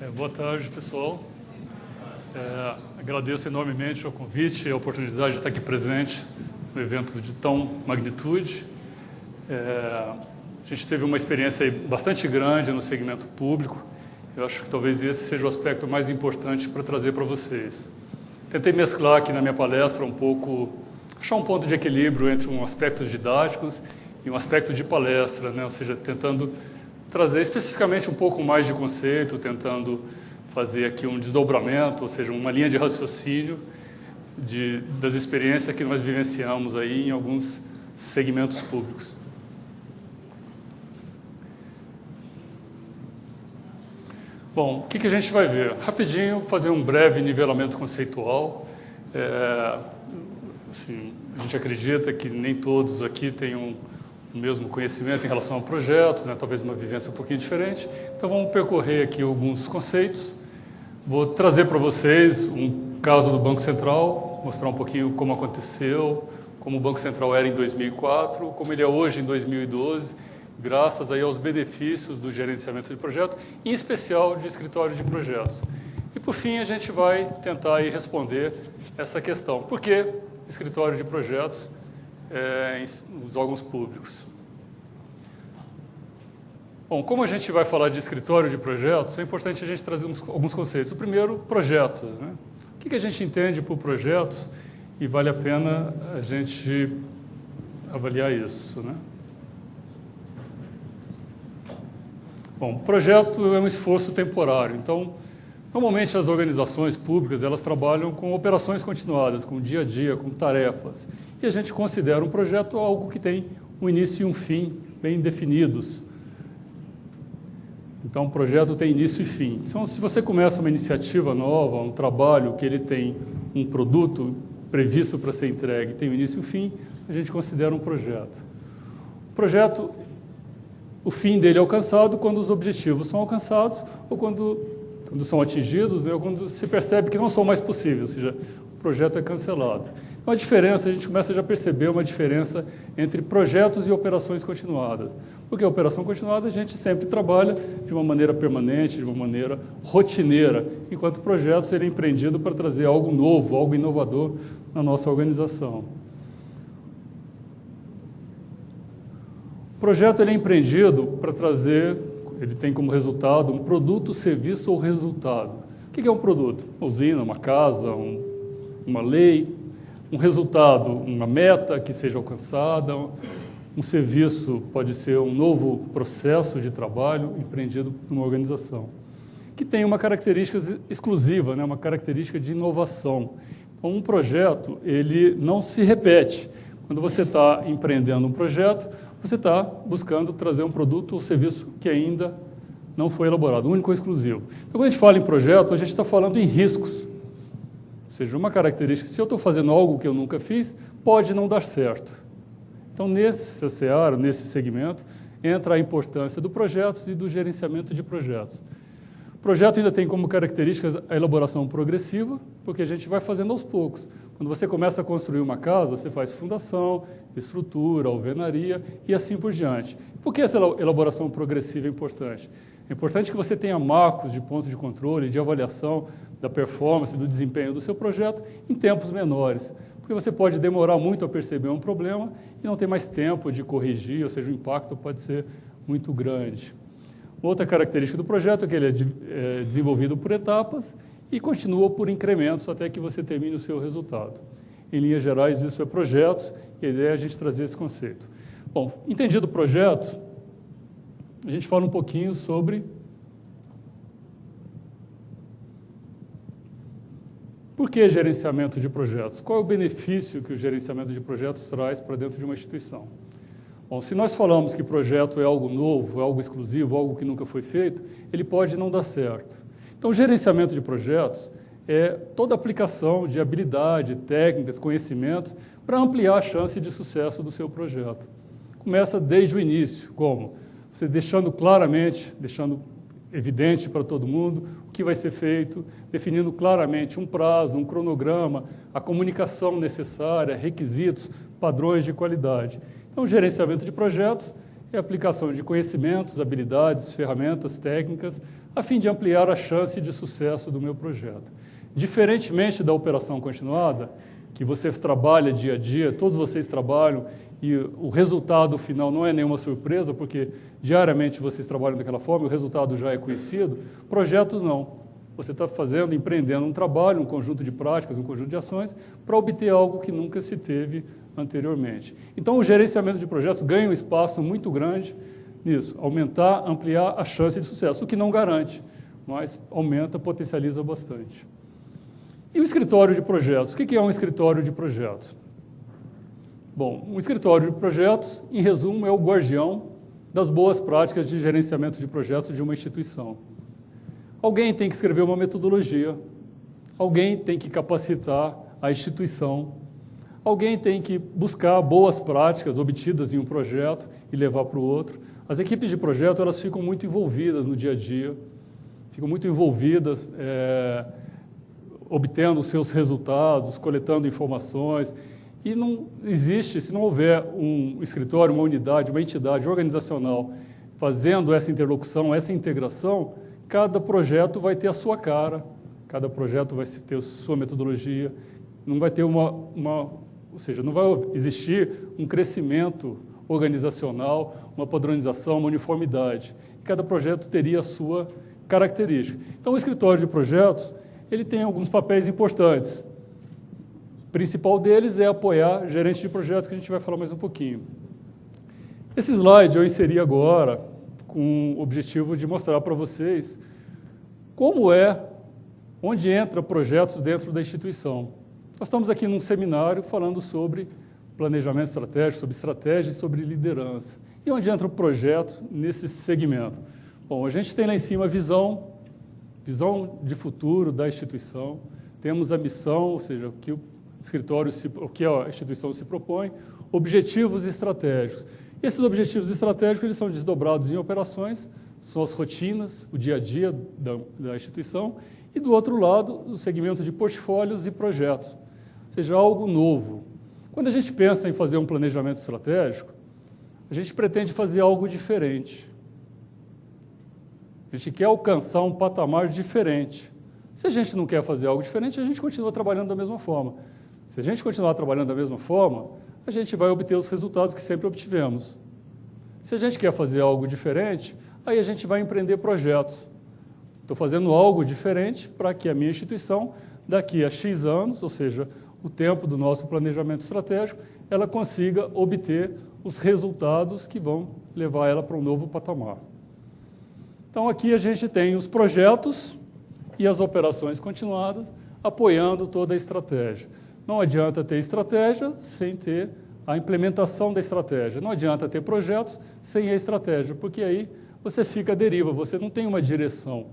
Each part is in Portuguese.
Boa tarde, pessoal. Agradeço enormemente o convite e a oportunidade de estar aqui presente no evento de tão magnitude. A gente teve uma experiência aí bastante grande no segmento público. Eu acho que talvez esse seja o aspecto mais importante para trazer para vocês. Tentei mesclar aqui na minha palestra um pouco, achar um ponto de equilíbrio entre aspectos didáticos e um aspecto de palestra, né? Ou seja, tentando trazer especificamente um pouco mais de conceito, tentando fazer aqui um desdobramento, ou seja, uma linha de raciocínio das experiências que nós vivenciamos aí em alguns segmentos públicos. Bom, o que a gente vai ver? Rapidinho, fazer um breve nivelamento conceitual. Assim, a gente acredita que nem todos aqui tenham o mesmo conhecimento em relação a projetos, né? Talvez uma vivência um pouquinho diferente. Então, vamos percorrer aqui alguns conceitos. Vou trazer para vocês um caso do Banco Central, mostrar um pouquinho como aconteceu, como o Banco Central era em 2004, como ele é hoje em 2012, graças aí aos benefícios do gerenciamento de projeto, em especial de escritório de projetos. E, por fim, a gente vai tentar aí responder essa questão. Por que escritório de projetos nos órgãos públicos? Bom, como a gente vai falar de escritório de projetos, é importante a gente trazer alguns conceitos. O primeiro, projetos, né? O que a gente entende por projetos e vale a pena a gente avaliar isso, né? Bom, projeto é um esforço temporário. Então, normalmente as organizações públicas, elas trabalham com operações continuadas, com dia a dia, com tarefas. E a gente considera um projeto algo que tem um início e um fim bem definidos. Então, o projeto tem início e fim. Então, se você começa uma iniciativa nova, um trabalho que ele tem um produto previsto para ser entregue, tem um início e um fim, a gente considera um projeto. O projeto, o fim dele é alcançado quando os objetivos são alcançados ou quando são atingidos, né, ou quando se percebe que não são mais possíveis, ou seja, o projeto é cancelado. Então, a diferença, a gente começa já a perceber uma diferença entre projetos e operações continuadas. Porque a operação continuada a gente sempre trabalha de uma maneira permanente, de uma maneira rotineira, enquanto o projeto seria empreendido para trazer algo novo, algo inovador na nossa organização. O projeto ele é empreendido para trazer, ele tem como resultado um produto, serviço ou resultado. O que é um produto? Uma usina, uma casa, uma lei. Um resultado, uma meta que seja alcançada. Um serviço pode ser um novo processo de trabalho empreendido por uma organização, que tem uma característica exclusiva, né? Uma característica de inovação. Então, um projeto, ele não se repete. Quando você está empreendendo um projeto, você está buscando trazer um produto ou serviço que ainda não foi elaborado, único ou exclusivo. Então, quando a gente fala em projeto, a gente está falando em riscos. Ou seja, uma característica, se eu estou fazendo algo que eu nunca fiz, pode não dar certo. Então, nesse seara, nesse segmento, entra a importância do projeto e do gerenciamento de projetos. O projeto ainda tem como características a elaboração progressiva, porque a gente vai fazendo aos poucos. Quando você começa a construir uma casa, você faz fundação, estrutura, alvenaria e assim por diante. Por que essa elaboração progressiva é importante? É importante que você tenha marcos de ponto de controle, de avaliação da performance, do desempenho do seu projeto em tempos menores. Porque você pode demorar muito a perceber um problema e não ter mais tempo de corrigir, ou seja, o impacto pode ser muito grande. Outra característica do projeto é que ele é desenvolvido por etapas e continua por incrementos até que você termine o seu resultado. Em linhas gerais, isso é projetos e a ideia é a gente trazer esse conceito. Bom, entendido o projeto, a gente fala um pouquinho sobre por que gerenciamento de projetos? Qual é o benefício que o gerenciamento de projetos traz para dentro de uma instituição? Bom, se nós falamos que projeto é algo novo, é algo exclusivo, algo que nunca foi feito, ele pode não dar certo. Então, o gerenciamento de projetos é toda a aplicação de habilidade, técnicas, conhecimentos para ampliar a chance de sucesso do seu projeto. Começa desde o início, como? Você deixando claramente, deixando evidente para todo mundo o que vai ser feito, definindo claramente um prazo, um cronograma, a comunicação necessária, requisitos, padrões de qualidade. Então, o gerenciamento de projetos é a aplicação de conhecimentos, habilidades, ferramentas, técnicas, a fim de ampliar a chance de sucesso do meu projeto. Diferentemente da operação continuada, que você trabalha dia a dia, todos vocês trabalham, e o resultado final não é nenhuma surpresa, porque diariamente vocês trabalham daquela forma, o resultado já é conhecido. Projetos não. Você está fazendo, empreendendo um trabalho, um conjunto de práticas, um conjunto de ações, para obter algo que nunca se teve anteriormente. Então, o gerenciamento de projetos ganha um espaço muito grande nisso, aumentar, ampliar a chance de sucesso, o que não garante, mas aumenta, potencializa bastante. E o escritório de projetos? O que é um escritório de projetos? Bom, um escritório de projetos, em resumo, é o guardião das boas práticas de gerenciamento de projetos de uma instituição. Alguém tem que escrever uma metodologia, alguém tem que capacitar a instituição, alguém tem que buscar boas práticas obtidas em um projeto e levar para o outro. As equipes de projeto, elas ficam muito envolvidas no dia a dia, ficam muito envolvidas, obtendo seus resultados, coletando informações, e não existe, se não houver um escritório, uma unidade, uma entidade organizacional fazendo essa interlocução, essa integração, cada projeto vai ter a sua cara, cada projeto vai ter a sua metodologia, não vai ter ou seja, não vai existir um crescimento organizacional, uma padronização, uma uniformidade. Cada projeto teria a sua característica. Então, o escritório de projetos, ele tem alguns papéis importantes. O principal deles é apoiar gerentes de projeto, que a gente vai falar mais um pouquinho. Esse slide eu inseri agora com o objetivo de mostrar para vocês onde entra projetos dentro da instituição. Nós estamos aqui num seminário falando sobre planejamento estratégico, sobre estratégia e sobre liderança. E onde entra o projeto nesse segmento? Bom, a gente tem lá em cima a visão de futuro da instituição, temos a missão, ou seja, o que o que a instituição se propõe, objetivos estratégicos. Esses objetivos estratégicos eles são desdobrados em operações, são as rotinas, o dia a dia da instituição, e do outro lado, o segmento de portfólios e projetos, ou seja, algo novo. Quando a gente pensa em fazer um planejamento estratégico, a gente pretende fazer algo diferente. A gente quer alcançar um patamar diferente. Se a gente não quer fazer algo diferente, a gente continua trabalhando da mesma forma. Se a gente continuar trabalhando da mesma forma, a gente vai obter os resultados que sempre obtivemos. Se a gente quer fazer algo diferente, aí a gente vai empreender projetos. Estou fazendo algo diferente para que a minha instituição, daqui a X anos, ou seja, o tempo do nosso planejamento estratégico, ela consiga obter os resultados que vão levar ela para um novo patamar. Então, aqui a gente tem os projetos e as operações continuadas apoiando toda a estratégia. Não adianta ter estratégia sem ter a implementação da estratégia. Não adianta ter projetos sem a estratégia, porque aí você fica à deriva, você não tem uma direção.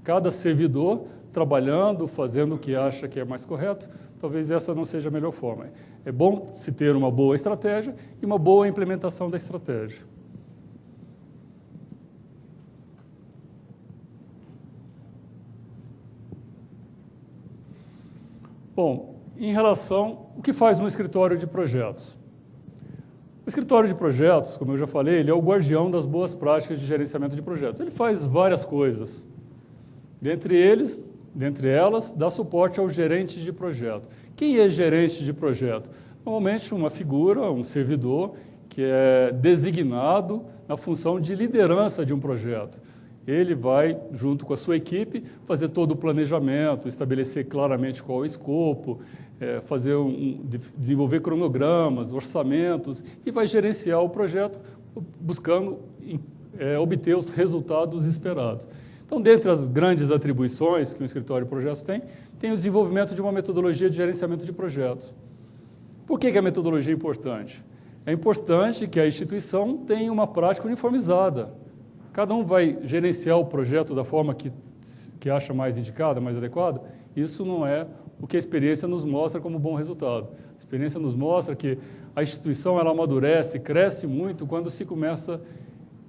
Cada servidor trabalhando, fazendo o que acha que é mais correto, talvez essa não seja a melhor forma. É bom se ter uma boa estratégia e uma boa implementação da estratégia. Bom, em relação ao que faz um escritório de projetos. O escritório de projetos, como eu já falei, ele é o guardião das boas práticas de gerenciamento de projetos. Ele faz várias coisas. Dentre elas, dá suporte aos gerentes de projeto. Quem é gerente de projeto? Normalmente uma figura, um servidor, que é designado na função de liderança de um projeto. Ele vai, junto com a sua equipe, fazer todo o planejamento, estabelecer claramente qual é o escopo, desenvolver cronogramas, orçamentos, e vai gerenciar o projeto buscando obter os resultados esperados. Então, dentre as grandes atribuições que um escritório de projetos tem o desenvolvimento de uma metodologia de gerenciamento de projetos. Por que a metodologia é importante? É importante que a instituição tenha uma prática uniformizada. Cada um vai gerenciar o projeto da forma que acha mais indicada, mais adequada. Isso não é o que a experiência nos mostra como bom resultado. A experiência nos mostra que a instituição ela amadurece, cresce muito quando se começa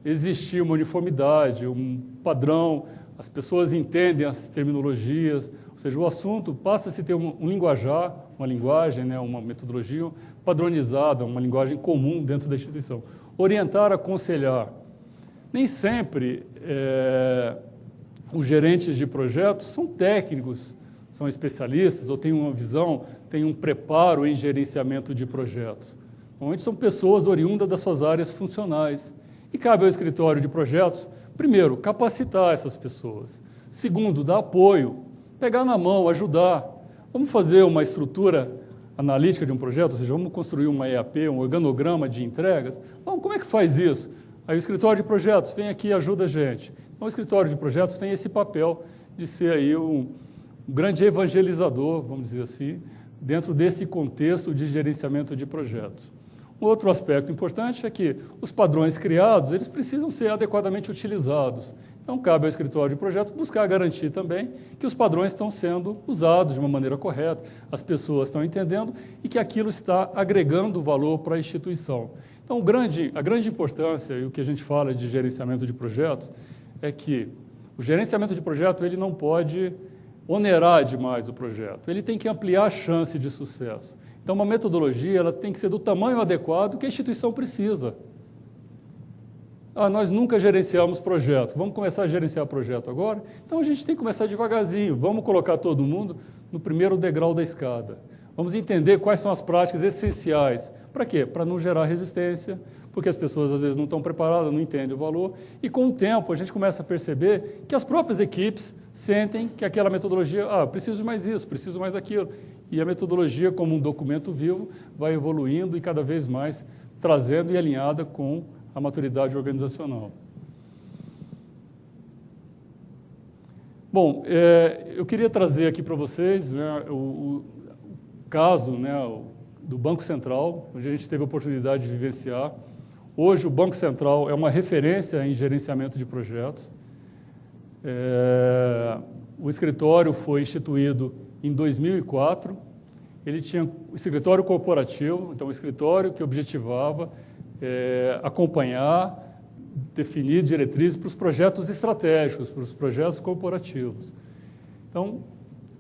a existir uma uniformidade, um padrão, as pessoas entendem as terminologias, ou seja, o assunto passa a se ter um linguajar, uma linguagem, né, uma metodologia padronizada, uma linguagem comum dentro da instituição. Orientar, aconselhar. Nem sempre os gerentes de projetos são técnicos, são especialistas ou têm uma visão, têm um preparo em gerenciamento de projetos. Normalmente são pessoas oriundas das suas áreas funcionais. E cabe ao escritório de projetos, primeiro, capacitar essas pessoas. Segundo, dar apoio, pegar na mão, ajudar. Vamos fazer uma estrutura analítica de um projeto, ou seja, vamos construir uma EAP, um organograma de entregas. Vamos, como é que faz isso? Aí o escritório de projetos vem aqui e ajuda a gente. Então, o escritório de projetos tem esse papel de ser aí um grande evangelizador, vamos dizer assim, dentro desse contexto de gerenciamento de projetos. Um outro aspecto importante é que os padrões criados, eles precisam ser adequadamente utilizados. Então, cabe ao escritório de projetos buscar garantir também que os padrões estão sendo usados de uma maneira correta, as pessoas estão entendendo e que aquilo está agregando valor para a instituição. Então, a grande importância, e o que a gente fala de gerenciamento de projetos, é que o gerenciamento de projeto ele não pode onerar demais o projeto, ele tem que ampliar a chance de sucesso. Então, uma metodologia ela tem que ser do tamanho adequado que a instituição precisa. Nós nunca gerenciamos projeto, vamos começar a gerenciar projeto agora? Então, a gente tem que começar devagarzinho, vamos colocar todo mundo no primeiro degrau da escada. Vamos entender quais são as práticas essenciais. Para quê? Para não gerar resistência, porque as pessoas às vezes não estão preparadas, não entendem o valor, e com o tempo a gente começa a perceber que as próprias equipes sentem que aquela metodologia, preciso de mais isso, preciso mais daquilo. E a metodologia, como um documento vivo, vai evoluindo e cada vez mais trazendo e alinhada com a maturidade organizacional. Bom, eu queria trazer aqui para vocês, né, o caso, né, do Banco Central, onde a gente teve a oportunidade de vivenciar. Hoje, o Banco Central é uma referência em gerenciamento de projetos. O escritório foi instituído em 2004. Ele tinha o escritório corporativo, então, o escritório que objetivava acompanhar, definir diretrizes para os projetos estratégicos, para os projetos corporativos. Então,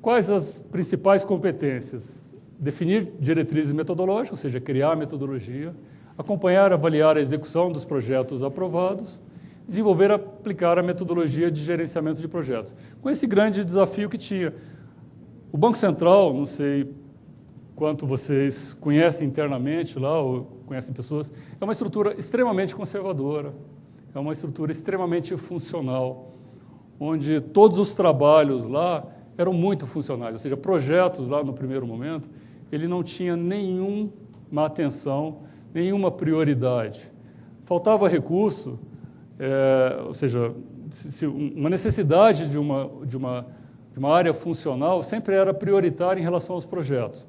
quais as principais competências? Definir diretrizes metodológicas, ou seja, criar a metodologia, acompanhar e avaliar a execução dos projetos aprovados, desenvolver e aplicar a metodologia de gerenciamento de projetos. Com esse grande desafio que tinha. O Banco Central, não sei quanto vocês conhecem internamente lá, ou conhecem pessoas, é uma estrutura extremamente conservadora, é uma estrutura extremamente funcional, onde todos os trabalhos lá eram muito funcionais, ou seja, projetos lá no primeiro momento, ele não tinha nenhuma atenção, nenhuma prioridade. Faltava recurso, ou seja, uma necessidade de uma área funcional sempre era prioritária em relação aos projetos.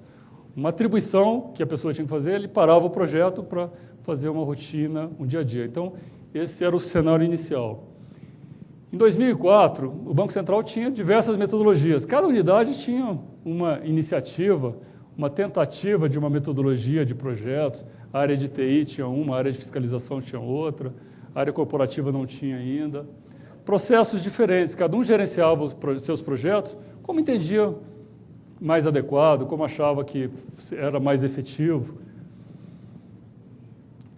Uma atribuição que a pessoa tinha que fazer, ele parava o projeto para fazer uma rotina, um dia a dia. Então, esse era o cenário inicial. Em 2004, o Banco Central tinha diversas metodologias. Cada unidade tinha uma iniciativa, uma tentativa de uma metodologia de projetos. A área de TI tinha uma, a área de fiscalização tinha outra, a área corporativa não tinha ainda. Processos diferentes, cada um gerenciava os seus projetos como entendia mais adequado, como achava que era mais efetivo.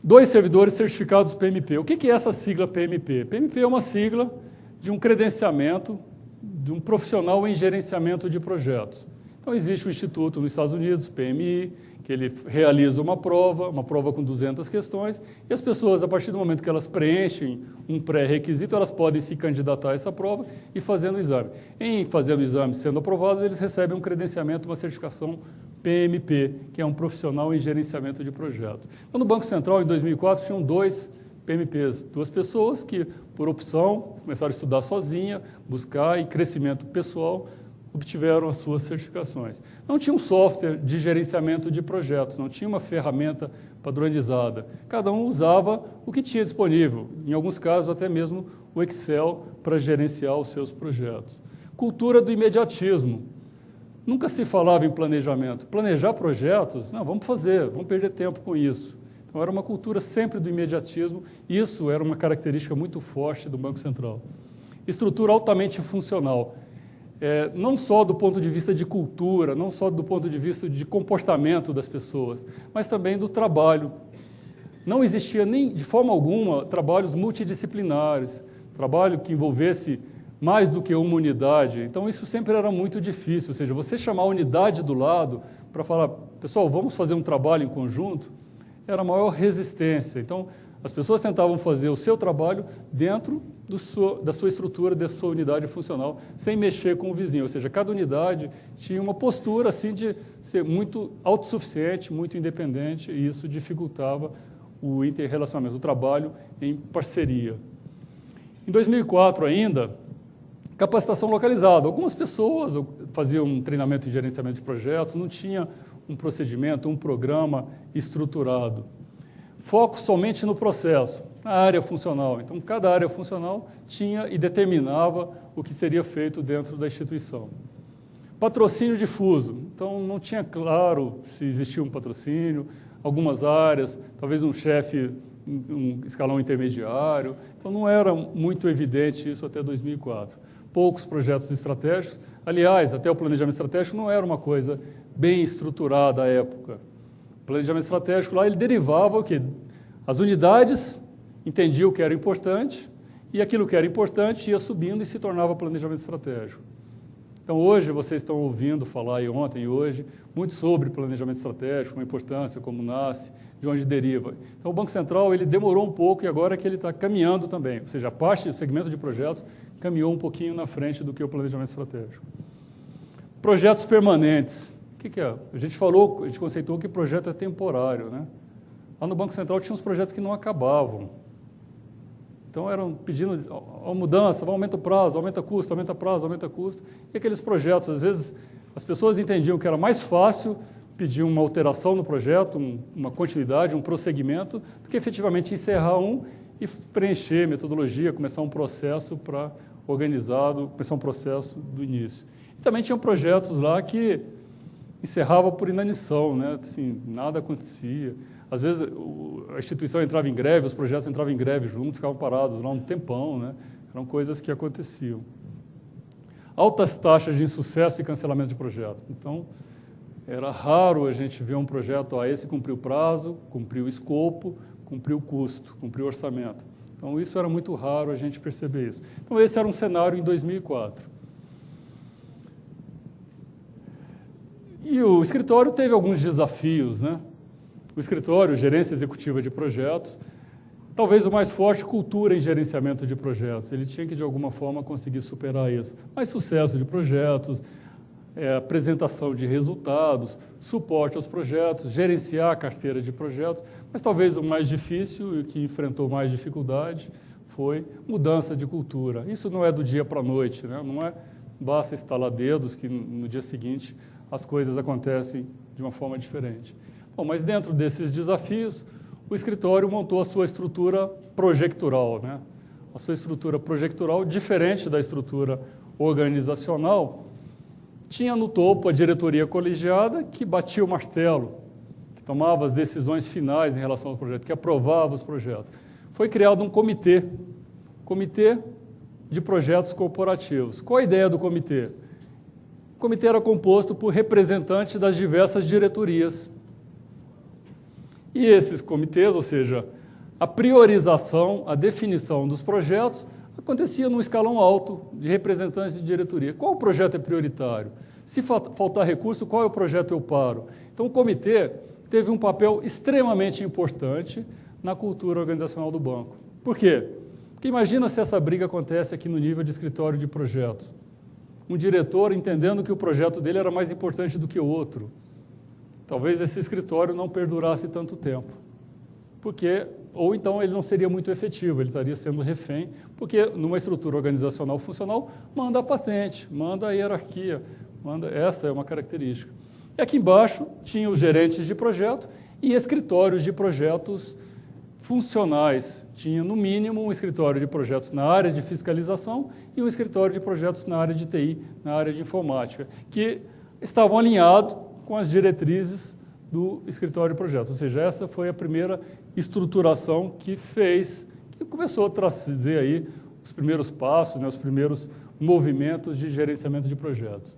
2 servidores certificados PMP. O que é essa sigla PMP? PMP é uma sigla de um credenciamento de um profissional em gerenciamento de projetos. Então, existe um instituto nos Estados Unidos, PMI, que ele realiza uma prova com 200 questões, e as pessoas, a partir do momento que elas preenchem um pré-requisito, elas podem se candidatar a essa prova e fazendo o exame. Em fazendo o exame, sendo aprovados, eles recebem um credenciamento, uma certificação PMP, que é um profissional em gerenciamento de projetos. Então, no Banco Central, em 2004, tinham 2 PMPs, 2 pessoas que, por opção, começaram a estudar sozinha, buscar e crescimento pessoal, obtiveram as suas certificações. Não tinha um software de gerenciamento de projetos, não tinha uma ferramenta padronizada. Cada um usava o que tinha disponível, em alguns casos até mesmo o Excel para gerenciar os seus projetos. Cultura do imediatismo. Nunca se falava em planejamento. Planejar projetos? Não, vamos fazer, vamos perder tempo com isso. Então, era uma cultura sempre do imediatismo, e isso era uma característica muito forte do Banco Central. estrutura altamente funcional. Não só do ponto de vista de cultura, não só do ponto de vista de comportamento das pessoas, mas também do trabalho. Não existia nem, de forma alguma, trabalhos multidisciplinares, trabalho que envolvesse mais do que uma unidade. Então, isso sempre era muito difícil, ou seja, você chamar a unidade do lado para falar, pessoal, vamos fazer um trabalho em conjunto, era a maior resistência. Então, as pessoas tentavam fazer o seu trabalho dentro da sua estrutura, da sua unidade funcional, sem mexer com o vizinho. Ou seja, cada unidade tinha uma postura assim, de ser muito autossuficiente, muito independente, e isso dificultava o interrelacionamento, o trabalho em parceria. Em 2004 ainda, capacitação localizada. Algumas pessoas faziam um treinamento de gerenciamento de projetos, não tinha um procedimento, um programa estruturado. Foco somente no processo, na área funcional. Então, cada área funcional tinha e determinava o que seria feito dentro da instituição. Patrocínio difuso. Então, não tinha claro se existia um patrocínio, algumas áreas, talvez um chefe, um escalão intermediário. Então, não era muito evidente isso até 2004. Poucos projetos estratégicos. Aliás, até o planejamento estratégico não era uma coisa bem estruturada à época. O planejamento estratégico lá, ele derivava o quê? As unidades entendiam o que era importante e aquilo que era importante ia subindo e se tornava planejamento estratégico. Então, hoje, vocês estão ouvindo falar, e ontem e hoje, muito sobre planejamento estratégico, a importância, como nasce, de onde deriva. Então, o Banco Central, ele demorou um pouco e agora é que ele está caminhando também. Ou seja, a parte do segmento de projetos caminhou um pouquinho na frente do que o planejamento estratégico. Projetos permanentes. O que é? A gente conceituou que projeto é temporário, né? Lá no Banco Central tinha uns projetos que não acabavam. Então, eram pedindo a mudança, aumenta o prazo, aumenta custo, aumenta prazo, aumenta custo. E aqueles projetos, às vezes, as pessoas entendiam que era mais fácil pedir uma alteração no projeto, uma continuidade, um prosseguimento, do que efetivamente encerrar um e preencher metodologia, começar um processo para organizado, começar um processo do início. E também tinham projetos lá que encerrava por inanição, né? Assim, nada acontecia. Às vezes a instituição entrava em greve, os projetos entravam em greve juntos, ficavam parados lá um tempão, né? Eram coisas que aconteciam. Altas taxas de insucesso e cancelamento de projeto. Então, era raro a gente ver um projeto, esse cumpriu o prazo, cumpriu o escopo, cumpriu o custo, cumpriu o orçamento. Então, isso era muito raro a gente perceber isso. Então, esse era um cenário em 2004. E o escritório teve alguns desafios, né? O escritório, gerência executiva de projetos, talvez o mais forte, cultura em gerenciamento de projetos. Ele tinha que, de alguma forma, conseguir superar isso. Mais sucesso de projetos, apresentação de resultados, suporte aos projetos, gerenciar a carteira de projetos, mas talvez o mais difícil e que enfrentou mais dificuldade foi mudança de cultura. Isso não é do dia para a noite, né? Não basta estalar dedos que no dia seguinte as coisas acontecem de uma forma diferente. Bom, mas dentro desses desafios, o escritório montou a sua estrutura projectural, né? A sua estrutura projectural, diferente da estrutura organizacional, tinha no topo a diretoria colegiada que batia o martelo, que tomava as decisões finais em relação ao projeto, que aprovava os projetos. Foi criado um comitê de projetos corporativos. Qual a ideia do comitê? O comitê era composto por representantes das diversas diretorias. E esses comitês, ou seja, a priorização, a definição dos projetos, acontecia num escalão alto de representantes de diretoria. Qual projeto é prioritário? Se faltar recurso, qual é o projeto eu paro? Então, o comitê teve um papel extremamente importante na cultura organizacional do banco. Por quê? Porque imagina se essa briga acontece aqui no nível de escritório de projetos. Um diretor entendendo que o projeto dele era mais importante do que o outro. Talvez esse escritório não perdurasse tanto tempo. Ou então ele não seria muito efetivo, ele estaria sendo refém, porque numa estrutura organizacional funcional, manda a patente, manda a hierarquia, essa é uma característica. E aqui embaixo tinha os gerentes de projeto e escritórios de projetos funcionais. Tinha, no mínimo, um escritório de projetos na área de fiscalização e um escritório de projetos na área de TI, na área de informática, que estavam alinhados com as diretrizes do escritório de projetos. Ou seja, essa foi a primeira estruturação que começou a trazer aí os primeiros passos, né, os primeiros movimentos de gerenciamento de projetos.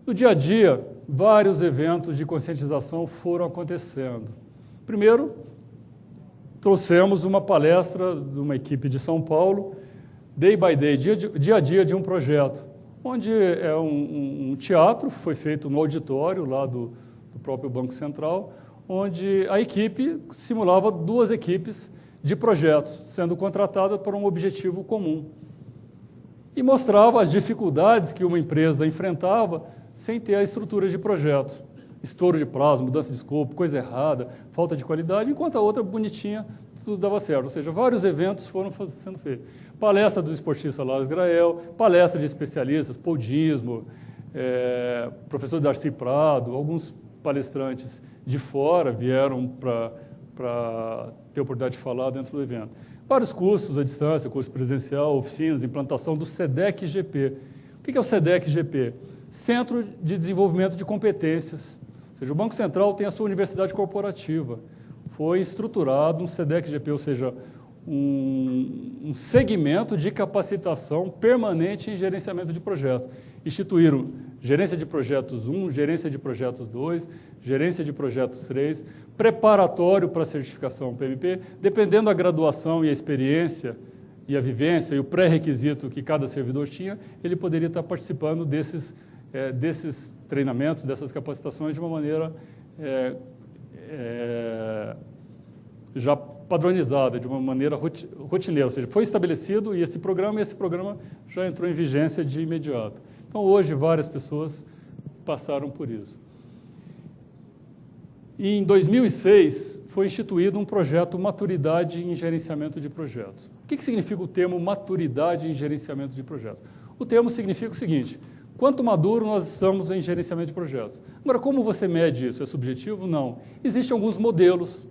No dia a dia, vários eventos de conscientização foram acontecendo. Primeiro, trouxemos uma palestra de uma equipe de São Paulo, Day by Day, dia a dia de um projeto, onde é um teatro, foi feito no auditório lá do próprio Banco Central, onde a equipe simulava duas equipes de projetos, sendo contratada para um objetivo comum. E mostrava as dificuldades que uma empresa enfrentava sem ter a estrutura de projeto. Estouro de prazo, mudança de escopo, coisa errada, falta de qualidade, enquanto a outra, bonitinha, tudo dava certo. Ou seja, vários eventos foram sendo feitos. Palestra do esportista Lars Grael, palestra de especialistas, Paul Dismo, professor Darcy Prado, alguns palestrantes de fora vieram para ter a oportunidade de falar dentro do evento. Vários cursos à distância, curso presencial, oficinas, implantação do SEDEC-GP. O que é o SEDEC-GP? Centro de Desenvolvimento de Competências. Ou seja, o Banco Central tem a sua universidade corporativa. Foi estruturado um SEDEC-GP, ou seja, um segmento de capacitação permanente em gerenciamento de projetos. Instituíram gerência de projetos 1, gerência de projetos 2, gerência de projetos 3, preparatório para a certificação PMP, dependendo da graduação e a experiência e a vivência e o pré-requisito que cada servidor tinha, ele poderia estar participando desses treinamentos, dessas capacitações de uma maneira já padronizada, de uma maneira rotineira, ou seja, foi estabelecido esse programa já entrou em vigência de imediato. Então, hoje, várias pessoas passaram por isso. E, em 2006, foi instituído um projeto Maturidade em Gerenciamento de Projetos. O que significa o termo maturidade em gerenciamento de projetos? O termo significa o seguinte: quanto maduro nós estamos em gerenciamento de projetos. Agora, como você mede isso? É subjetivo? Não. Existem alguns modelos.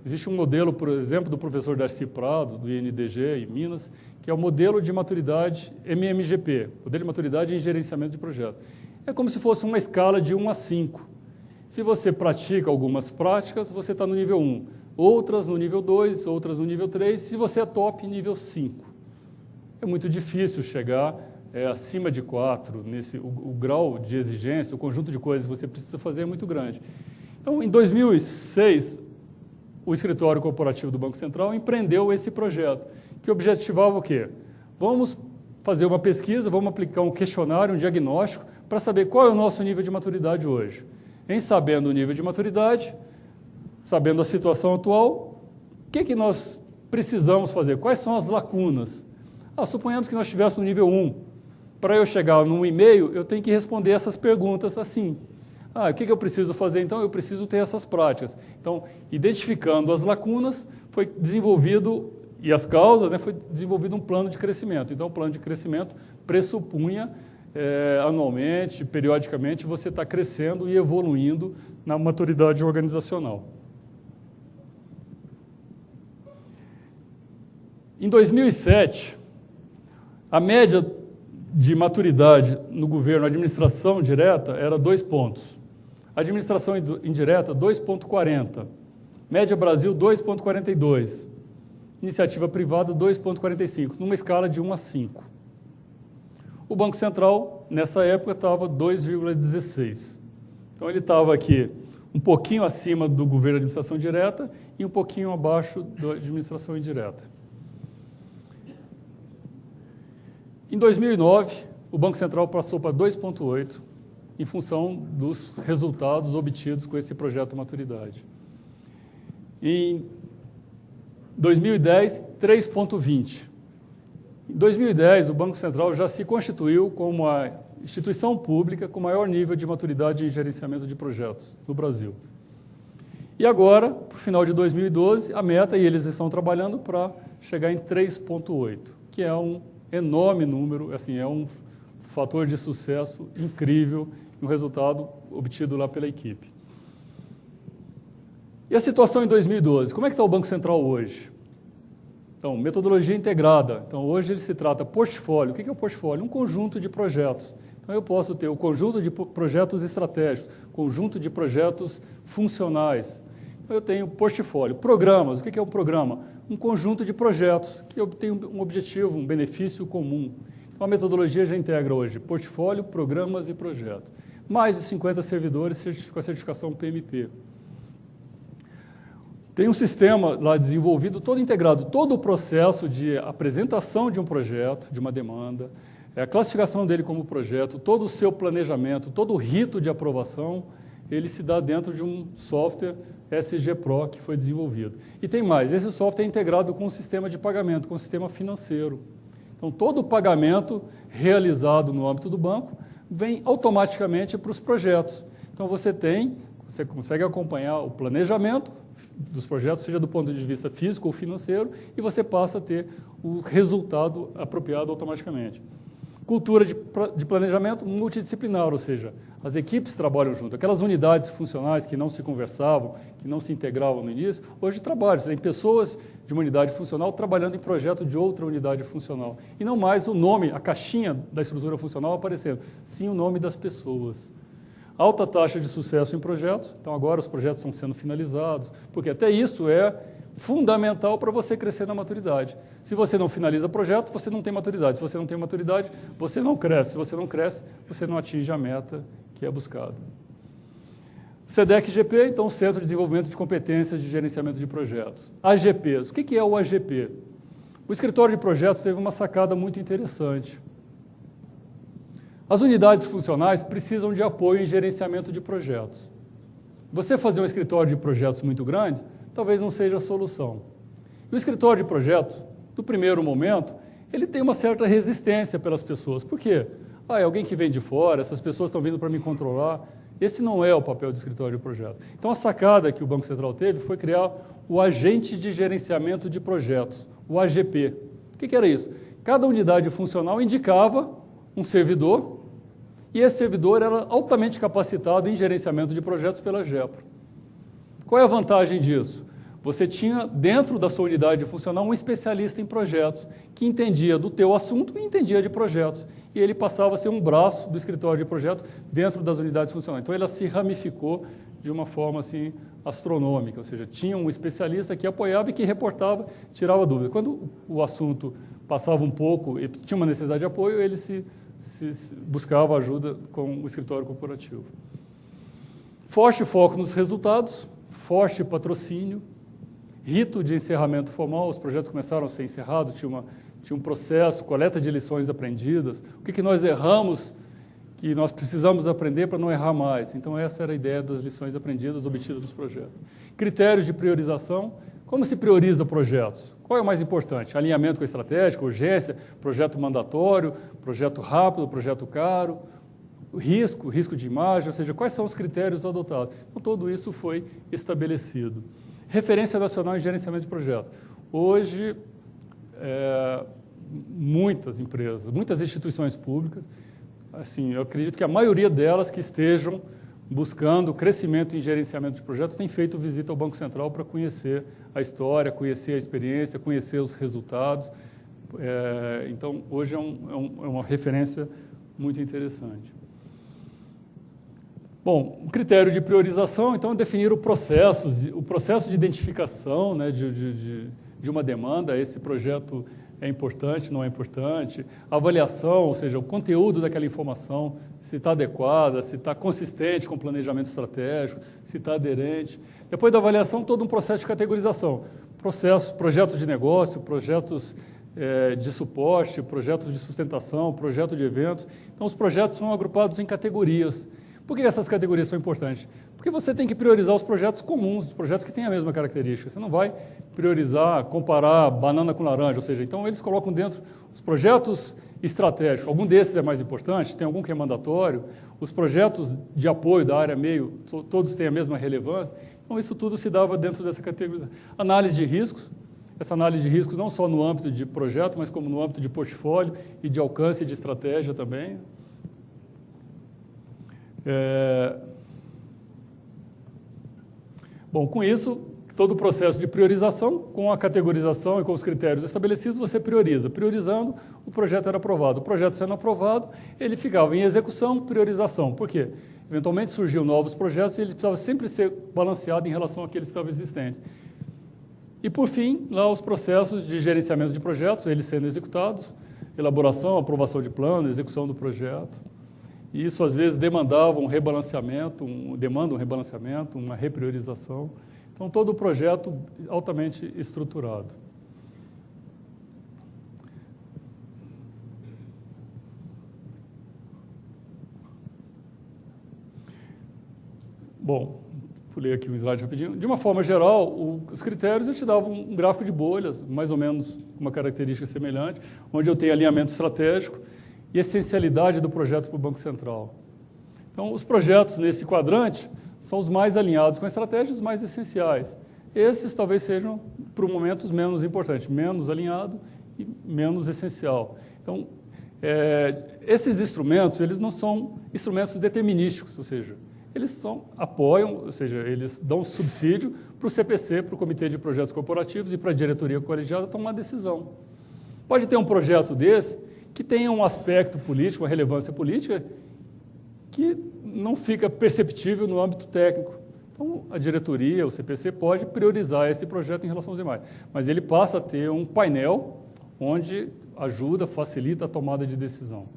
Existe um modelo, por exemplo, do professor Darcy Prado, do INDG, em Minas, que é o modelo de maturidade MMGP, modelo de maturidade em gerenciamento de projetos. É como se fosse uma escala de 1 a 5. Se você pratica algumas práticas, você está no nível 1. Outras no nível 2, outras no nível 3. Se você é top, nível 5. É muito difícil chegar acima de 4. O grau de exigência, o conjunto de coisas que você precisa fazer é muito grande. Então, em 2006, o escritório corporativo do Banco Central empreendeu esse projeto, que objetivava o quê? Vamos fazer uma pesquisa, vamos aplicar um questionário, um diagnóstico, para saber qual é o nosso nível de maturidade hoje. Em sabendo o nível de maturidade, sabendo a situação atual, o que nós precisamos fazer? Quais são as lacunas? Suponhamos que nós estivéssemos no nível 1. Para eu chegar no 1,5, eu tenho que responder essas perguntas assim. O que eu preciso fazer, então? Eu preciso ter essas práticas. Então, identificando as lacunas, foi desenvolvido, e as causas, né, foi desenvolvido um plano de crescimento. Então, o plano de crescimento pressupunha, anualmente, periodicamente, você está crescendo e evoluindo na maturidade organizacional. Em 2007, a média de maturidade no governo, administração direta, era 2 pontos. Administração indireta, 2,40. Média Brasil, 2,42. Iniciativa privada, 2,45, numa escala de 1 a 5. O Banco Central, nessa época, estava 2,16. Então, ele estava aqui um pouquinho acima do governo de administração direta e um pouquinho abaixo da administração indireta. Em 2009, o Banco Central passou para 2,8, em função dos resultados obtidos com esse projeto Maturidade. Em 2010, 3,20. Em 2010, o Banco Central já se constituiu como a instituição pública com maior nível de maturidade em gerenciamento de projetos no Brasil. E agora, para o final de 2012, a meta, e eles estão trabalhando para chegar em 3,8, que é um enorme número, assim, é um fator de sucesso incrível, um resultado obtido lá pela equipe. E a situação em 2012? Como é que está o Banco Central hoje? Então, metodologia integrada. Então, hoje ele se trata portfólio. O que é o portfólio? Um conjunto de projetos. Então, eu posso ter o conjunto de projetos estratégicos, conjunto de projetos funcionais, Eu tenho portfólio, programas. O que é um programa? Um conjunto de projetos que tem um objetivo, um benefício comum. Então, a metodologia já integra hoje portfólio, programas e projetos. Mais de 50 servidores com a certificação PMP. Tem um sistema lá desenvolvido, todo integrado, todo o processo de apresentação de um projeto, de uma demanda, a classificação dele como projeto, todo o seu planejamento, todo o rito de aprovação, ele se dá dentro de um software SG Pro que foi desenvolvido. E tem mais, esse software é integrado com o sistema de pagamento, com o sistema financeiro. Então, todo o pagamento realizado no âmbito do banco vem automaticamente para os projetos. Então, você consegue acompanhar o planejamento dos projetos, seja do ponto de vista físico ou financeiro, e você passa a ter o resultado apropriado automaticamente. Cultura de planejamento multidisciplinar, ou seja, as equipes trabalham junto. Aquelas unidades funcionais que não se conversavam, que não se integravam no início, hoje trabalham. Tem pessoas de uma unidade funcional trabalhando em projeto de outra unidade funcional. E não mais o nome, a caixinha da estrutura funcional aparecendo, sim o nome das pessoas. Alta taxa de sucesso em projetos, então agora os projetos estão sendo finalizados, porque até isso é fundamental para você crescer na maturidade. Se você não finaliza projeto, você não tem maturidade. Se você não tem maturidade, você não cresce. Se você não cresce, você não atinge a meta que é buscada. SEDEC-GP, então, Centro de Desenvolvimento de Competências de Gerenciamento de Projetos. AGPs. O que é o AGP? O escritório de projetos teve uma sacada muito interessante. As unidades funcionais precisam de apoio em gerenciamento de projetos. Você fazer um escritório de projetos muito grande, talvez não seja a solução. E o escritório de projetos, no primeiro momento, ele tem uma certa resistência pelas pessoas. Por quê? É alguém que vem de fora, essas pessoas estão vindo para me controlar. Esse não é o papel do escritório de projetos. Então, a sacada que o Banco Central teve foi criar o Agente de Gerenciamento de Projetos, o AGP. O que era isso? Cada unidade funcional indicava um servidor, e esse servidor era altamente capacitado em gerenciamento de projetos pela GEPRO. Qual é a vantagem disso? Você tinha, dentro da sua unidade funcional, um especialista em projetos, que entendia do teu assunto e entendia de projetos. E ele passava a ser um braço do escritório de projetos dentro das unidades funcionais. Então, ela se ramificou de uma forma assim, astronômica, ou seja, tinha um especialista que apoiava e que reportava, tirava dúvida. Quando o assunto passava um pouco e tinha uma necessidade de apoio, ele buscava ajuda com o escritório corporativo. Forte foco nos resultados, forte patrocínio, rito de encerramento formal, os projetos começaram a ser encerrados, tinha um processo, coleta de lições aprendidas, o que nós erramos, que nós precisamos aprender para não errar mais. Então, essa era a ideia das lições aprendidas obtidas nos projetos. Critérios de priorização, como se prioriza projetos? Qual é o mais importante? Alinhamento com a estratégia, urgência, projeto mandatório, projeto rápido, projeto caro, risco de imagem, ou seja, quais são os critérios adotados. Então, tudo isso foi estabelecido. Referência nacional em gerenciamento de projetos. Hoje, muitas empresas, muitas instituições públicas, assim, eu acredito que a maioria delas que estejam buscando crescimento em gerenciamento de projetos tem feito visita ao Banco Central para conhecer a história, conhecer a experiência, conhecer os resultados. Então, hoje é uma referência muito interessante. Bom, o critério de priorização, então, é definir o processo de identificação, né, de uma demanda. Esse projeto é importante, não é importante. Avaliação, ou seja, o conteúdo daquela informação, se está adequada, se está consistente com o planejamento estratégico, se está aderente. Depois da avaliação, todo um processo de categorização. Projetos de negócio, projetos de suporte, projetos de sustentação, projeto de eventos. Então, os projetos são agrupados em categorias. Por que essas categorias são importantes? Porque você tem que priorizar os projetos comuns, os projetos que têm a mesma característica. Você não vai priorizar, comparar banana com laranja, ou seja, então eles colocam dentro os projetos estratégicos. Algum desses é mais importante, tem algum que é mandatório. Os projetos de apoio da área meio, todos têm a mesma relevância. Então, isso tudo se dava dentro dessa categoria. Análise de riscos. Essa análise de riscos não só no âmbito de projeto, mas como no âmbito de portfólio e de alcance e de estratégia também. Bom, com isso, todo o processo de priorização, com a categorização e com os critérios estabelecidos, você prioriza. Priorizando, o projeto era aprovado. O projeto sendo aprovado, ele ficava em execução, priorização. Por quê? Eventualmente surgiam novos projetos e ele precisava sempre ser balanceado em relação àqueles que estavam existentes. E, por fim, lá os processos de gerenciamento de projetos, eles sendo executados, elaboração, aprovação de plano, execução do projeto. E isso, às vezes, demanda um rebalanceamento, uma repriorização. Então, todo o projeto altamente estruturado. Bom, pulei aqui um slide rapidinho. De uma forma geral, os critérios eu te dava um gráfico de bolhas, mais ou menos uma característica semelhante, onde eu tenho alinhamento estratégico e essencialidade do projeto para o Banco Central. Então, os projetos nesse quadrante são os mais alinhados com a estratégia, os mais essenciais. Esses talvez sejam, por um momento, os menos importantes, menos alinhado e menos essencial. Então, esses instrumentos, eles não são instrumentos determinísticos, ou seja, eles apoiam, ou seja, eles dão subsídio para o CPC, para o Comitê de Projetos Corporativos e para a diretoria colegiada tomar decisão. Pode ter um projeto desse que tenha um aspecto político, uma relevância política, que não fica perceptível no âmbito técnico. Então, a diretoria, o CPC, pode priorizar esse projeto em relação aos demais. Mas ele passa a ter um painel onde ajuda, facilita a tomada de decisão.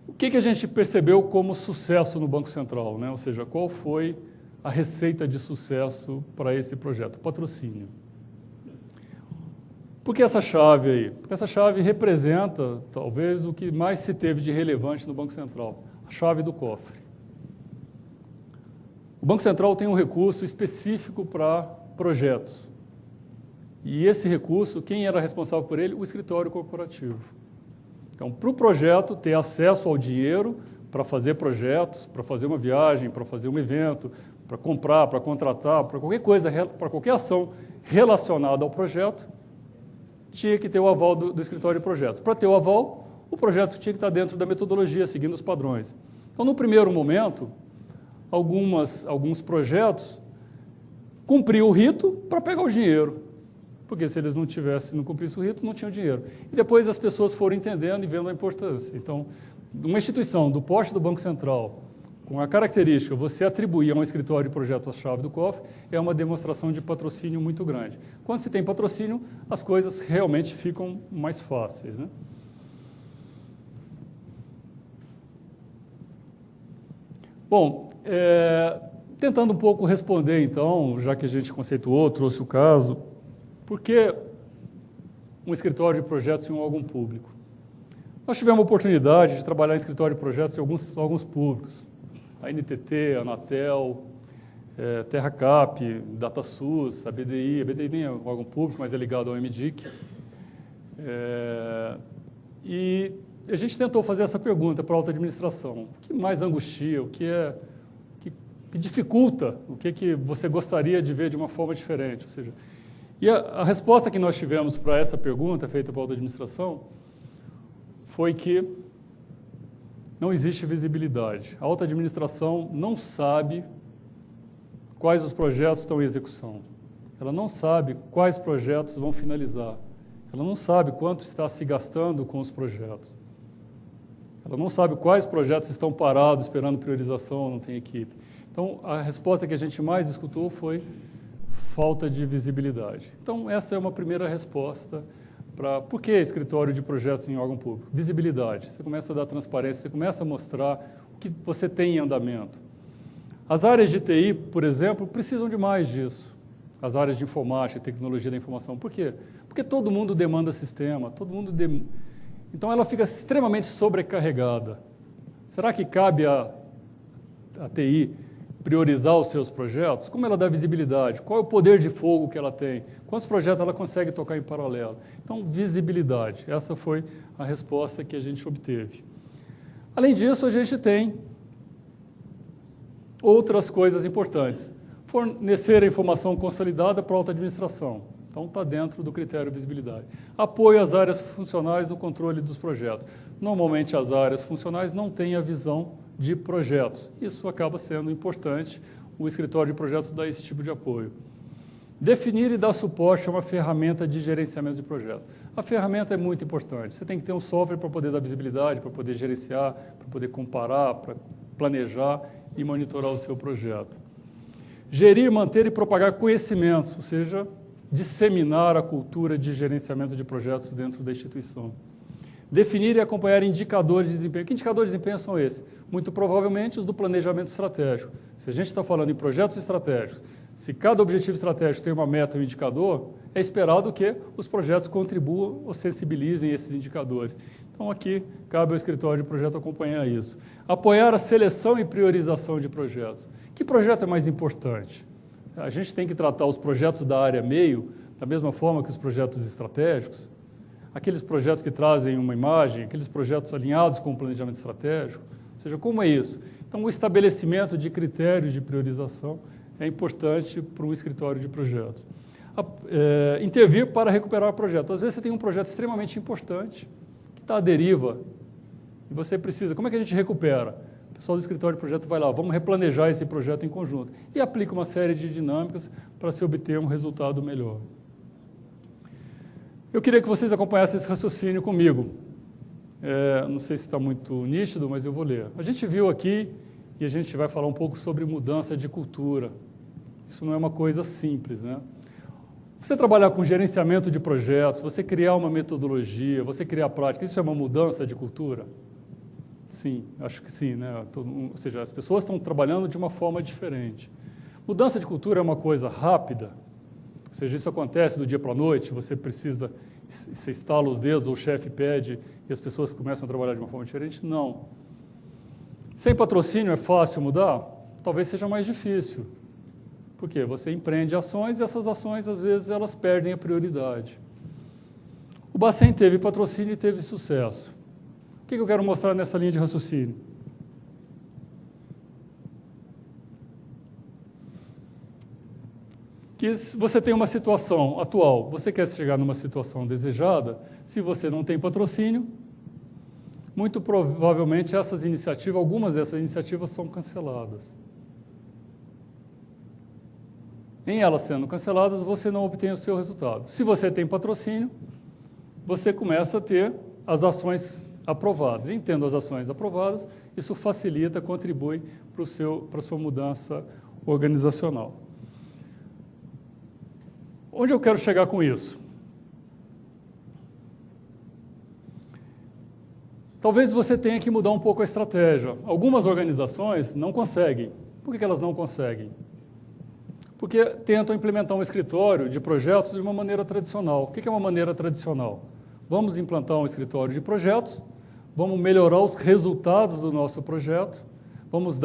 O que a gente percebeu como sucesso no Banco Central, né? Ou seja, qual foi a receita de sucesso para esse projeto? O patrocínio. Por que essa chave aí? Porque essa chave representa, talvez, o que mais se teve de relevante no Banco Central, a chave do cofre. O Banco Central tem um recurso específico para projetos. E esse recurso, quem era responsável por ele? O escritório corporativo. Então, para o projeto ter acesso ao dinheiro para fazer projetos, para fazer uma viagem, para fazer um evento, para comprar, para contratar, para qualquer coisa, para qualquer ação relacionada ao projeto, tinha que ter o aval do escritório de projetos. Para ter o aval, o projeto tinha que estar dentro da metodologia, seguindo os padrões. Então, no primeiro momento, alguns projetos cumpriam o rito para pegar o dinheiro. Porque se eles não cumprissem o rito, não tinham dinheiro. E depois as pessoas foram entendendo e vendo a importância. Então, uma instituição do porte do Banco Central, com a característica você atribuir a um escritório de projeto a chave do cofre, é uma demonstração de patrocínio muito grande. Quando se tem patrocínio, as coisas realmente ficam mais fáceis, né? Bom, tentando um pouco responder, então, já que a gente conceituou, trouxe o caso, por que um escritório de projetos em um órgão público? Nós tivemos a oportunidade de trabalhar em escritório de projetos em alguns órgãos públicos. A NTT, a Anatel, TerraCap, DataSUS, a BDI nem é um órgão público, mas é ligado ao MDIC. E a gente tentou fazer essa pergunta para a alta administração. O que mais angustia, o que dificulta, o que você gostaria de ver de uma forma diferente? Ou seja, e a resposta que nós tivemos para essa pergunta, feita para a alta administração, foi que não existe visibilidade. A alta administração não sabe quais os projetos estão em execução. Ela não sabe quais projetos vão finalizar. Ela não sabe quanto está se gastando com os projetos. Ela não sabe quais projetos estão parados, esperando priorização, não tem equipe. Então, a resposta que a gente mais escutou foi falta de visibilidade. Então, essa é uma primeira resposta para por que escritório de projetos em órgão público? Visibilidade. Você começa a dar transparência, você começa a mostrar o que você tem em andamento. As áreas de TI, por exemplo, precisam de mais disso. As áreas de informática, tecnologia da informação. Por quê? Porque todo mundo demanda sistema, então ela fica extremamente sobrecarregada. Será que cabe a TI priorizar os seus projetos? Como ela dá visibilidade? Qual é o poder de fogo que ela tem? Quantos projetos ela consegue tocar em paralelo? Então, visibilidade. Essa foi a resposta que a gente obteve. Além disso, a gente tem outras coisas importantes. Fornecer a informação consolidada para a alta administração. Então, está dentro do critério de visibilidade. Apoio às áreas funcionais no controle dos projetos. Normalmente, as áreas funcionais não têm a visão de projetos. Isso acaba sendo importante, o escritório de projetos dá esse tipo de apoio. Definir e dar suporte a uma ferramenta de gerenciamento de projetos. A ferramenta é muito importante. Você tem que ter um software para poder dar visibilidade, para poder gerenciar, para poder comparar, para planejar e monitorar o seu projeto. Gerir, manter e propagar conhecimentos, ou seja, disseminar a cultura de gerenciamento de projetos dentro da instituição. Definir e acompanhar indicadores de desempenho. Que indicadores de desempenho são esses? Muito provavelmente os do planejamento estratégico. Se a gente está falando em projetos estratégicos, se cada objetivo estratégico tem uma meta e um indicador, é esperado que os projetos contribuam ou sensibilizem esses indicadores. Então, aqui, cabe ao escritório de projeto acompanhar isso. Apoiar a seleção e priorização de projetos. Que projeto é mais importante? A gente tem que tratar os projetos da área meio da mesma forma que os projetos estratégicos? Aqueles projetos que trazem uma imagem, aqueles projetos alinhados com o planejamento estratégico? Ou seja, como é isso? Então, o estabelecimento de critérios de priorização é importante para um escritório de projetos. Intervir para recuperar o projeto. Às vezes você tem um projeto extremamente importante, que está à deriva, e você precisa... Como é que a gente recupera? O pessoal do escritório de projeto vai lá, vamos replanejar esse projeto em conjunto. E aplica uma série de dinâmicas para se obter um resultado melhor. Eu queria que vocês acompanhassem esse raciocínio comigo. Não sei se está muito nítido, mas eu vou ler. A gente viu aqui, e a gente vai falar um pouco sobre mudança de cultura. Isso não é uma coisa simples, né? Você trabalhar com gerenciamento de projetos, você criar uma metodologia, você criar prática, isso é uma mudança de cultura? Sim, acho que sim, né? Ou seja, as pessoas estão trabalhando de uma forma diferente. Mudança de cultura é uma coisa rápida, ou seja, isso acontece do dia para a noite, você instala os dedos, ou o chefe pede, e as pessoas começam a trabalhar de uma forma diferente? Não. Sem patrocínio é fácil mudar? Talvez seja mais difícil. Por quê? Você empreende ações e essas ações, às vezes, elas perdem a prioridade. O Bacen teve patrocínio e teve sucesso. O que eu quero mostrar nessa linha de raciocínio? Que se você tem uma situação atual, você quer chegar numa situação desejada, se você não tem patrocínio, muito provavelmente algumas dessas iniciativas são canceladas. Em elas sendo canceladas, você não obtém o seu resultado. Se você tem patrocínio, você começa a ter as ações aprovadas. E tendo as ações aprovadas, isso facilita, contribui para a sua mudança organizacional. Onde eu quero chegar com isso? Talvez você tenha que mudar um pouco a estratégia. Algumas organizações não conseguem. Por que elas não conseguem? Porque tentam implementar um escritório de projetos de uma maneira tradicional. O que é uma maneira tradicional? Vamos implantar um escritório de projetos, vamos melhorar os resultados do nosso projeto, vamos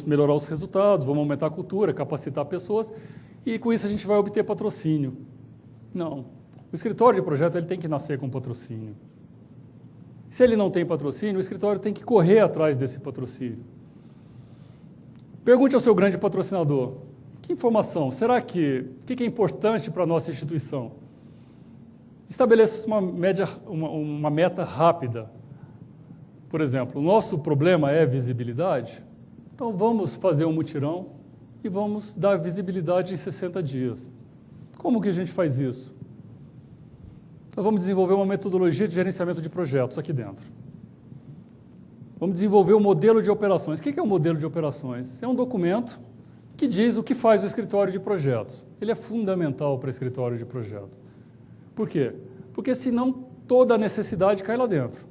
melhorar os resultados, vamos aumentar a cultura, capacitar pessoas, e com isso a gente vai obter patrocínio. Não. O escritório de projeto ele tem que nascer com patrocínio. Se ele não tem patrocínio, o escritório tem que correr atrás desse patrocínio. Pergunte ao seu grande patrocinador, que informação, será que, o que é importante para a nossa instituição? Estabeleça uma meta rápida. Por exemplo, o nosso problema é visibilidade, então vamos fazer um mutirão e vamos dar visibilidade em 60 dias. Como que a gente faz isso? Nós vamos desenvolver uma metodologia de gerenciamento de projetos aqui dentro. Vamos desenvolver um modelo de operações. O que é um modelo de operações? É um documento que diz o que faz o escritório de projetos. Ele é fundamental para o escritório de projetos. Por quê? Porque senão toda a necessidade cai lá dentro.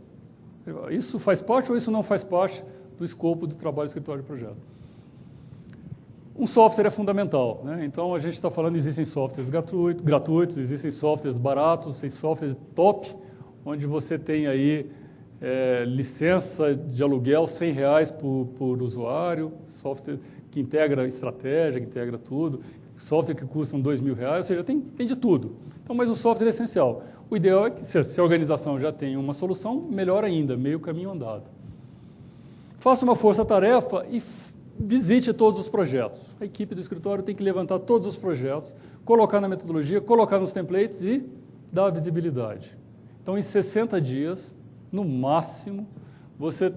Isso faz parte ou isso não faz parte do escopo do trabalho do escritório de projeto? Um software é fundamental, né? Então a gente está falando, existem softwares gratuitos, existem softwares baratos, tem softwares top, onde você tem aí licença de aluguel R$100 por usuário, software que integra estratégia, que integra tudo, software que custam R$2.000, ou seja, tem de tudo. Então, mas o software é essencial. O ideal é que, se a organização já tem uma solução, melhor ainda, meio caminho andado. Faça uma força-tarefa e visite todos os projetos. A equipe do escritório tem que levantar todos os projetos, colocar na metodologia, colocar nos templates e dar visibilidade. Então, em 60 dias, no máximo, você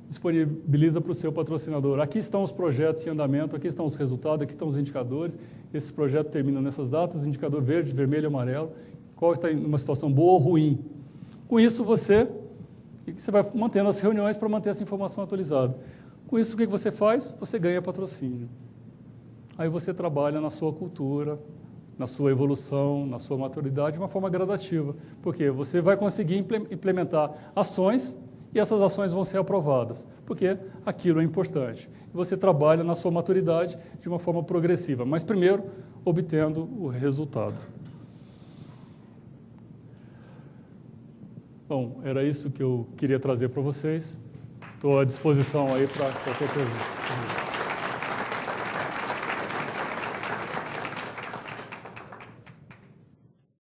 disponibiliza para o seu patrocinador. Aqui estão os projetos em andamento, aqui estão os resultados, aqui estão os indicadores. Esses projetos terminam nessas datas, indicador verde, vermelho e amarelo. Qual está em uma situação boa ou ruim? Com isso, você E você vai mantendo as reuniões para manter essa informação atualizada. Com isso, o que você faz? Você ganha patrocínio. Aí você trabalha na sua cultura, na sua evolução, na sua maturidade de uma forma gradativa. Porque você vai conseguir implementar ações e essas ações vão ser aprovadas, porque aquilo é importante. E você trabalha na sua maturidade de uma forma progressiva, mas primeiro obtendo o resultado. Bom, era isso que eu queria trazer para vocês. Estou à disposição aí para qualquer pergunta.